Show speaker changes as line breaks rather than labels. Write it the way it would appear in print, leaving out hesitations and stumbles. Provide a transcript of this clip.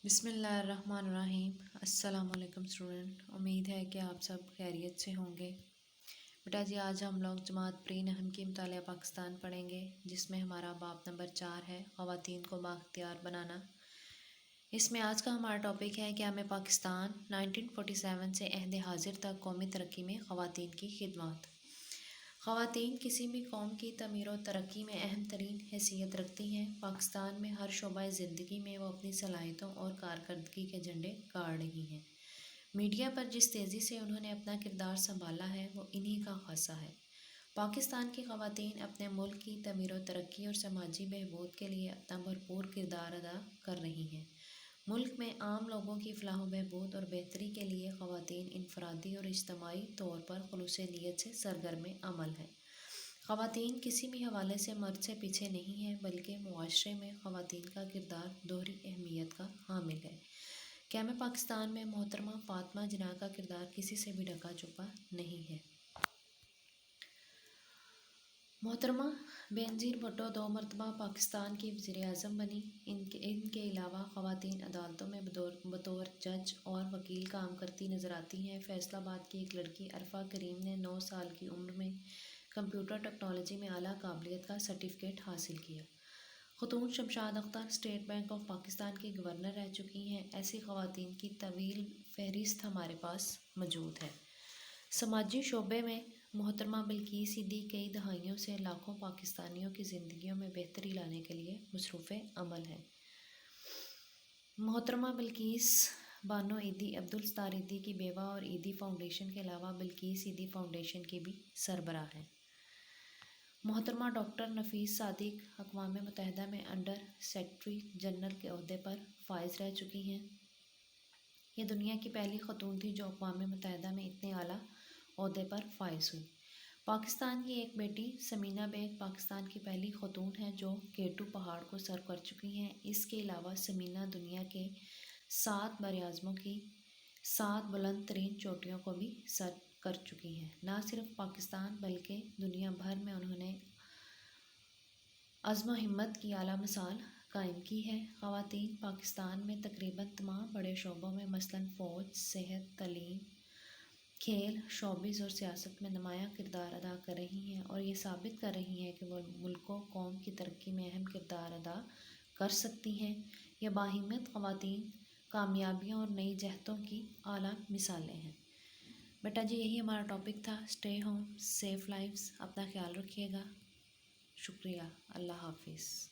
بسم اللہ الرحمن الرحیم۔ السلام علیکم اسٹوڈنٹ، امید ہے کہ آپ سب خیریت سے ہوں گے۔ بیٹا جی آج ہم لوگ جماعت پری نہم کی مطالعہ پاکستان پڑھیں گے، جس میں ہمارا باب نمبر 4 ہے، خواتین کو بااختیار بنانا۔ اس میں آج کا ہمارا ٹاپک ہے کہ ہمیں پاکستان 1947 سے عہد حاضر تک قومی ترقی میں خواتین کی خدمات۔ خواتین کسی بھی قوم کی تعمیر و ترقی میں اہم ترین حیثیت رکھتی ہیں۔ پاکستان میں ہر شعبہ زندگی میں وہ اپنی صلاحیتوں اور کارکردگی کے جھنڈے گاڑ رہی ہیں۔ میڈیا پر جس تیزی سے انہوں نے اپنا کردار سنبھالا ہے وہ انہی کا خاصہ ہے۔ پاکستان کی خواتین اپنے ملک کی تعمیر و ترقی اور سماجی بہبود کے لیے اپنا بھرپور کردار ادا کر رہی ہیں۔ ملک میں عام لوگوں کی فلاح و بہبود اور بہتری کے لیے خواتین انفرادی اور اجتماعی طور پر خلوص نیت سے سرگرم عمل ہیں۔ خواتین کسی بھی حوالے سے مرد سے پیچھے نہیں ہیں، بلکہ معاشرے میں خواتین کا کردار دوہری اہمیت کا حامل ہے۔ قیام پاکستان میں محترمہ فاطمہ جناح کا کردار کسی سے بھی ڈھکا چھپا نہیں ہے۔ محترمہ بینظیر بھٹو 2 مرتبہ پاکستان کی وزیر اعظم بنی۔ ان کے علاوہ خواتین عدالتوں میں بطور جج اور وکیل کام کرتی نظر آتی ہیں۔ فیصل آباد کی ایک لڑکی عرفہ کریم نے 9 سال کی عمر میں کمپیوٹر ٹیکنالوجی میں اعلیٰ قابلیت کا سرٹیفکیٹ حاصل کیا۔ خاتون Shamshad Akhtar state bank of Pakistan کی گورنر رہ چکی ہیں۔ ایسی خواتین کی طویل فہرست ہمارے پاس موجود ہے۔ سماجی شعبے میں محترمہ بلقیس سیدھی کئی دہائیوں سے لاکھوں پاکستانیوں کی زندگیوں میں بہتری لانے کے لیے مصروف عمل ہیں۔ محترمہ بلقیس بانو ایدھی عبدالستار ایدھی کی بیوہ اور ایدھی فاؤنڈیشن کے علاوہ بلقیس ایدھی فاؤنڈیشن کی بھی سربراہ ہیں۔ محترمہ ڈاکٹر نفیس صادق اقوام متحدہ میں انڈر سیکرٹری جنرل کے عہدے پر فائز رہ چکی ہیں۔ یہ دنیا کی پہلی خاتون تھی جو اقوام متحدہ میں اتنے اعلیٰ عہدے پر فائز ہوئی۔ پاکستان کی ایک بیٹی ثمینہ بیگ پاکستان کی پہلی خاتون ہیں جو K2 پہاڑ کو سر کر چکی ہیں۔ اس کے علاوہ ثمینہ دنیا کے 7 براعظموں کی 7 بلند ترین چوٹیوں کو بھی سر کر چکی ہیں۔ نہ صرف پاکستان بلکہ دنیا بھر میں انہوں نے عزم و ہمت کی اعلیٰ مثال قائم کی ہے۔ خواتین پاکستان میں تقریباً تمام بڑے شعبوں میں مثلاً فوج، صحت، تعلیم، کھیل، شوبز اور سیاست میں نمایاں کردار ادا کر رہی ہیں اور یہ ثابت کر رہی ہیں کہ وہ ملک و قوم کی ترقی میں اہم کردار ادا کر سکتی ہیں۔ یہ باہمت خواتین کامیابیوں اور نئی جہتوں کی اعلیٰ مثالیں ہیں۔ بیٹا جی یہی ہمارا ٹاپک تھا۔ اسٹے ہوم، سیف لائفز، اپنا خیال رکھیے گا۔ شکریہ، اللہ حافظ۔